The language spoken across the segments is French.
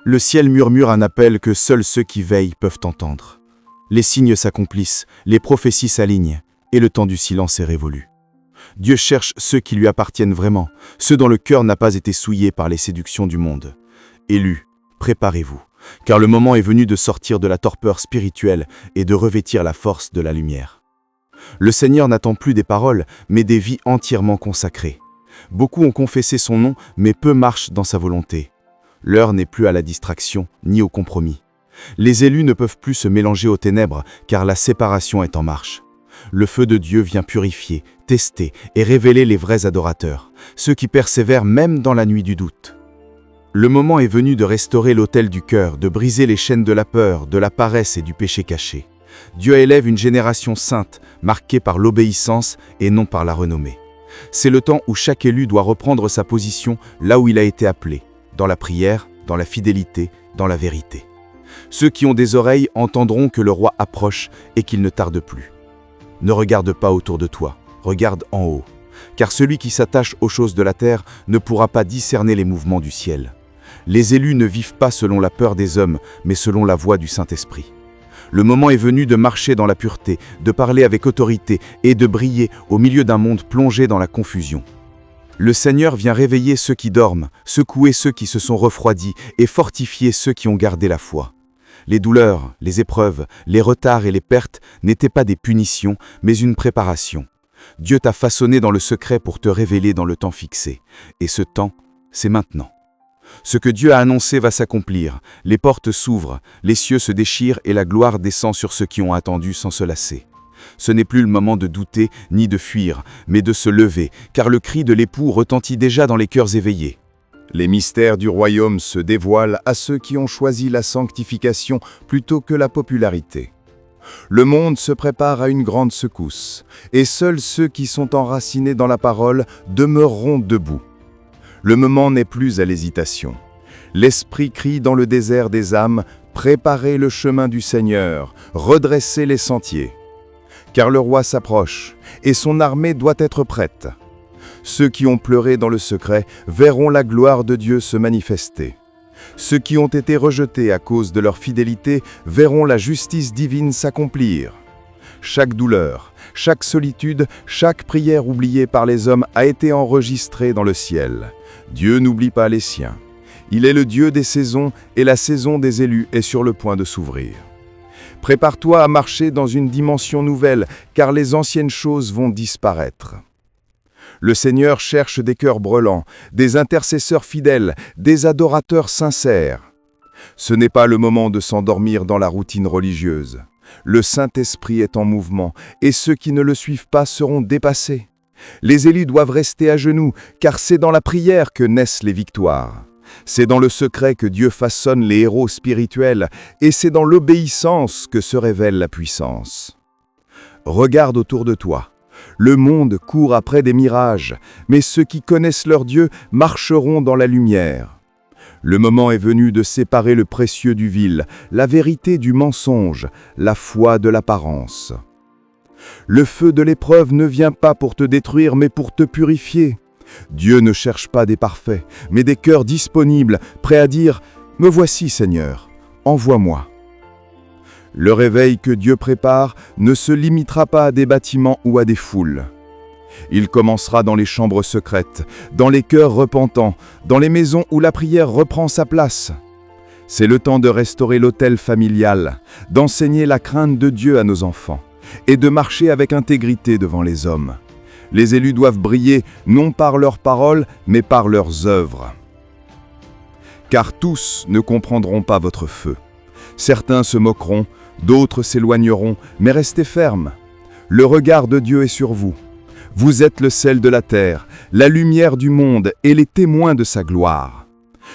Le ciel murmure un appel que seuls ceux qui veillent peuvent entendre. Les signes s'accomplissent, les prophéties s'alignent, et le temps du silence est révolu. Dieu cherche ceux qui lui appartiennent vraiment, ceux dont le cœur n'a pas été souillé par les séductions du monde. Élus, préparez-vous, car le moment est venu de sortir de la torpeur spirituelle et de revêtir la force de la lumière. Le Seigneur n'attend plus des paroles, mais des vies entièrement consacrées. Beaucoup ont confessé son nom, mais peu marchent dans sa volonté. L'heure n'est plus à la distraction, ni au compromis. Les élus ne peuvent plus se mélanger aux ténèbres, car la séparation est en marche. Le feu de Dieu vient purifier, tester et révéler les vrais adorateurs, ceux qui persévèrent même dans la nuit du doute. Le moment est venu de restaurer l'autel du cœur, de briser les chaînes de la peur, de la paresse et du péché caché. Dieu élève une génération sainte, marquée par l'obéissance et non par la renommée. C'est le temps où chaque élu doit reprendre sa position là où il a été appelé, dans la prière, dans la fidélité, dans la vérité. Ceux qui ont des oreilles entendront que le roi approche et qu'il ne tarde plus. Ne regarde pas autour de toi, regarde en haut, car celui qui s'attache aux choses de la terre ne pourra pas discerner les mouvements du ciel. Les élus ne vivent pas selon la peur des hommes, mais selon la voix du Saint-Esprit. Le moment est venu de marcher dans la pureté, de parler avec autorité et de briller au milieu d'un monde plongé dans la confusion. Le Seigneur vient réveiller ceux qui dorment, secouer ceux qui se sont refroidis et fortifier ceux qui ont gardé la foi. Les douleurs, les épreuves, les retards et les pertes n'étaient pas des punitions, mais une préparation. Dieu t'a façonné dans le secret pour te révéler dans le temps fixé. Et ce temps, c'est maintenant. Ce que Dieu a annoncé va s'accomplir. Les portes s'ouvrent, les cieux se déchirent et la gloire descend sur ceux qui ont attendu sans se lasser. Ce n'est plus le moment de douter ni de fuir, mais de se lever, car le cri de l'époux retentit déjà dans les cœurs éveillés. Les mystères du royaume se dévoilent à ceux qui ont choisi la sanctification plutôt que la popularité. Le monde se prépare à une grande secousse, et seuls ceux qui sont enracinés dans la parole demeureront debout. Le moment n'est plus à l'hésitation. L'Esprit crie dans le désert des âmes, « Préparez le chemin du Seigneur, redressez les sentiers. » Car le roi s'approche, et son armée doit être prête. Ceux qui ont pleuré dans le secret verront la gloire de Dieu se manifester. Ceux qui ont été rejetés à cause de leur fidélité verront la justice divine s'accomplir. Chaque douleur, chaque solitude, chaque prière oubliée par les hommes a été enregistrée dans le ciel. Dieu n'oublie pas les siens. Il est le Dieu des saisons et la saison des élus est sur le point de s'ouvrir. Prépare-toi à marcher dans une dimension nouvelle, car les anciennes choses vont disparaître. Le Seigneur cherche des cœurs brûlants, des intercesseurs fidèles, des adorateurs sincères. Ce n'est pas le moment de s'endormir dans la routine religieuse. Le Saint-Esprit est en mouvement, et ceux qui ne le suivent pas seront dépassés. Les élus doivent rester à genoux, car c'est dans la prière que naissent les victoires. C'est dans le secret que Dieu façonne les héros spirituels, et c'est dans l'obéissance que se révèle la puissance. Regarde autour de toi. Le monde court après des mirages, mais ceux qui connaissent leur Dieu marcheront dans la lumière. Le moment est venu de séparer le précieux du vil, la vérité du mensonge, la foi de l'apparence. Le feu de l'épreuve ne vient pas pour te détruire, mais pour te purifier. Dieu ne cherche pas des parfaits, mais des cœurs disponibles, prêts à dire « Me voici, Seigneur, envoie-moi ». Le réveil que Dieu prépare ne se limitera pas à des bâtiments ou à des foules. Il commencera dans les chambres secrètes, dans les cœurs repentants, dans les maisons où la prière reprend sa place. C'est le temps de restaurer l'autel familial, d'enseigner la crainte de Dieu à nos enfants et de marcher avec intégrité devant les hommes. Les élus doivent briller non par leurs paroles, mais par leurs œuvres. Car tous ne comprendront pas votre feu. Certains se moqueront, d'autres s'éloigneront, mais restez fermes. Le regard de Dieu est sur vous. Vous êtes le sel de la terre, la lumière du monde et les témoins de sa gloire.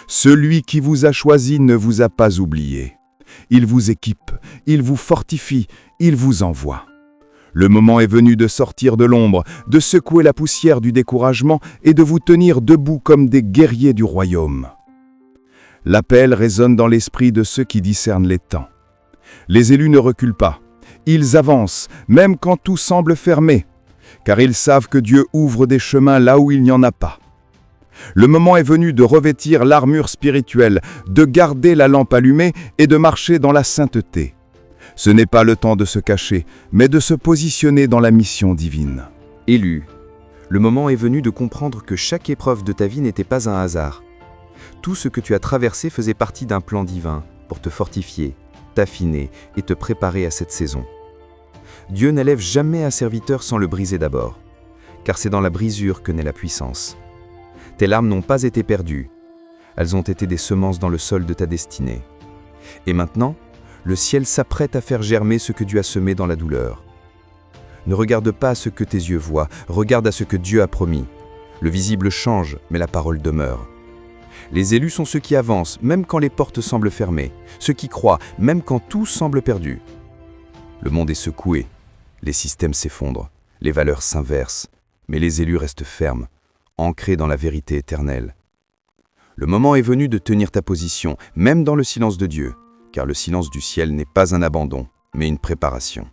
Celui qui vous a choisi ne vous a pas oublié. Il vous équipe, il vous fortifie, il vous envoie. Le moment est venu de sortir de l'ombre, de secouer la poussière du découragement et de vous tenir debout comme des guerriers du royaume. L'appel résonne dans l'esprit de ceux qui discernent les temps. Les élus ne reculent pas. Ils avancent, même quand tout semble fermé, car ils savent que Dieu ouvre des chemins là où il n'y en a pas. Le moment est venu de revêtir l'armure spirituelle, de garder la lampe allumée et de marcher dans la sainteté. Ce n'est pas le temps de se cacher, mais de se positionner dans la mission divine. Élu, le moment est venu de comprendre que chaque épreuve de ta vie n'était pas un hasard. Tout ce que tu as traversé faisait partie d'un plan divin pour te fortifier, t'affiner et te préparer à cette saison. Dieu n'élève jamais un serviteur sans le briser d'abord, car c'est dans la brisure que naît la puissance. Tes larmes n'ont pas été perdues, elles ont été des semences dans le sol de ta destinée. Et maintenant, le ciel s'apprête à faire germer ce que Dieu a semé dans la douleur. Ne regarde pas à ce que tes yeux voient, regarde à ce que Dieu a promis. Le visible change, mais la parole demeure. Les élus sont ceux qui avancent, même quand les portes semblent fermées, ceux qui croient, même quand tout semble perdu. Le monde est secoué, les systèmes s'effondrent, les valeurs s'inversent, mais les élus restent fermes, ancrés dans la vérité éternelle. Le moment est venu de tenir ta position, même dans le silence de Dieu, car le silence du ciel n'est pas un abandon, mais une préparation.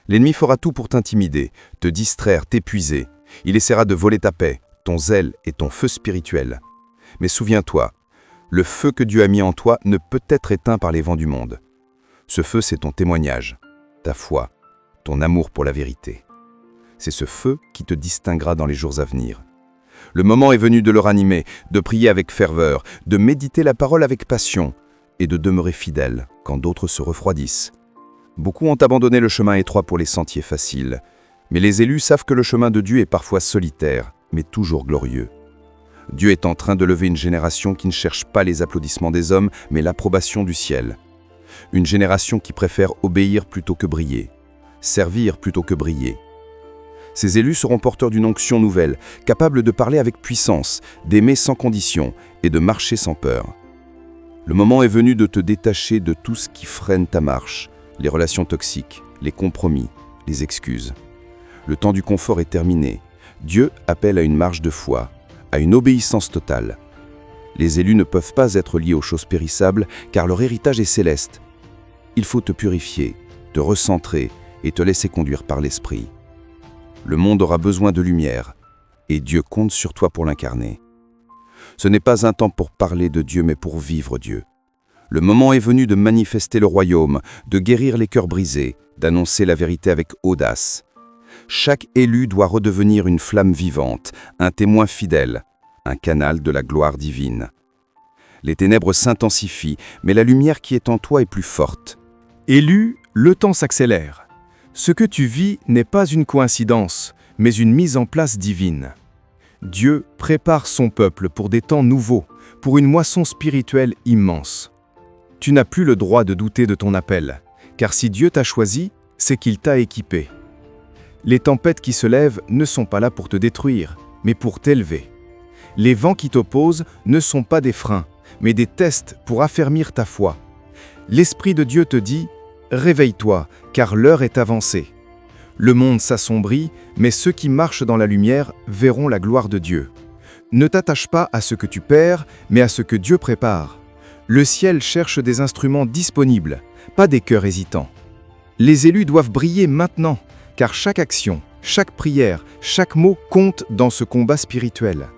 L'ennemi fera tout pour t'intimider, te distraire, t'épuiser. Il essaiera de voler ta paix, ton zèle et ton feu spirituel. Mais souviens-toi, le feu que Dieu a mis en toi ne peut être éteint par les vents du monde. Ce feu, c'est ton témoignage, ta foi, ton amour pour la vérité. C'est ce feu qui te distinguera dans les jours à venir. Le moment est venu de le ranimer, de prier avec ferveur, de méditer la parole avec passion et de demeurer fidèle quand d'autres se refroidissent. Beaucoup ont abandonné le chemin étroit pour les sentiers faciles, mais les élus savent que le chemin de Dieu est parfois solitaire, mais toujours glorieux. Dieu est en train de lever une génération qui ne cherche pas les applaudissements des hommes, mais l'approbation du ciel. Une génération qui préfère obéir plutôt que briller, servir plutôt que briller. Ces élus seront porteurs d'une onction nouvelle, capables de parler avec puissance, d'aimer sans condition et de marcher sans peur. Le moment est venu de te détacher de tout ce qui freine ta marche, les relations toxiques, les compromis, les excuses. Le temps du confort est terminé. Dieu appelle à une marche de foi, à une obéissance totale. Les élus ne peuvent pas être liés aux choses périssables car leur héritage est céleste. Il faut te purifier, te recentrer et te laisser conduire par l'esprit. Le monde aura besoin de lumière et Dieu compte sur toi pour l'incarner. Ce n'est pas un temps pour parler de Dieu mais pour vivre Dieu. Le moment est venu de manifester le royaume, de guérir les cœurs brisés, d'annoncer la vérité avec audace. Chaque élu doit redevenir une flamme vivante, un témoin fidèle, un canal de la gloire divine. Les ténèbres s'intensifient, mais la lumière qui est en toi est plus forte. Élu, le temps s'accélère. Ce que tu vis n'est pas une coïncidence, mais une mise en place divine. Dieu prépare son peuple pour des temps nouveaux, pour une moisson spirituelle immense. Tu n'as plus le droit de douter de ton appel, car si Dieu t'a choisi, c'est qu'il t'a équipé. Les tempêtes qui se lèvent ne sont pas là pour te détruire, mais pour t'élever. Les vents qui t'opposent ne sont pas des freins, mais des tests pour affermir ta foi. L'Esprit de Dieu te dit « Réveille-toi, car l'heure est avancée ». Le monde s'assombrit, mais ceux qui marchent dans la lumière verront la gloire de Dieu. Ne t'attache pas à ce que tu perds, mais à ce que Dieu prépare. Le ciel cherche des instruments disponibles, pas des cœurs hésitants. Les élus doivent briller maintenant, car chaque action, chaque prière, chaque mot compte dans ce combat spirituel.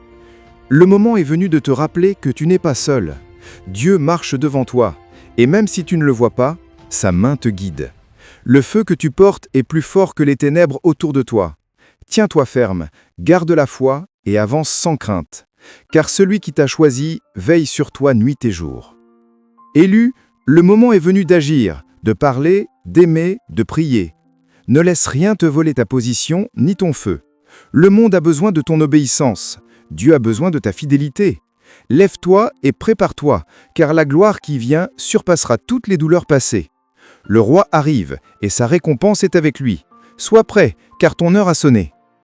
Le moment est venu de te rappeler que tu n'es pas seul. Dieu marche devant toi, et même si tu ne le vois pas, sa main te guide. Le feu que tu portes est plus fort que les ténèbres autour de toi. Tiens-toi ferme, garde la foi et avance sans crainte, car celui qui t'a choisi veille sur toi nuit et jour. Élu, le moment est venu d'agir, de parler, d'aimer, de prier. Ne laisse rien te voler ta position ni ton feu. Le monde a besoin de ton obéissance. Dieu a besoin de ta fidélité. Lève-toi et prépare-toi, car la gloire qui vient surpassera toutes les douleurs passées. Le roi arrive et sa récompense est avec lui. Sois prêt, car ton heure a sonné.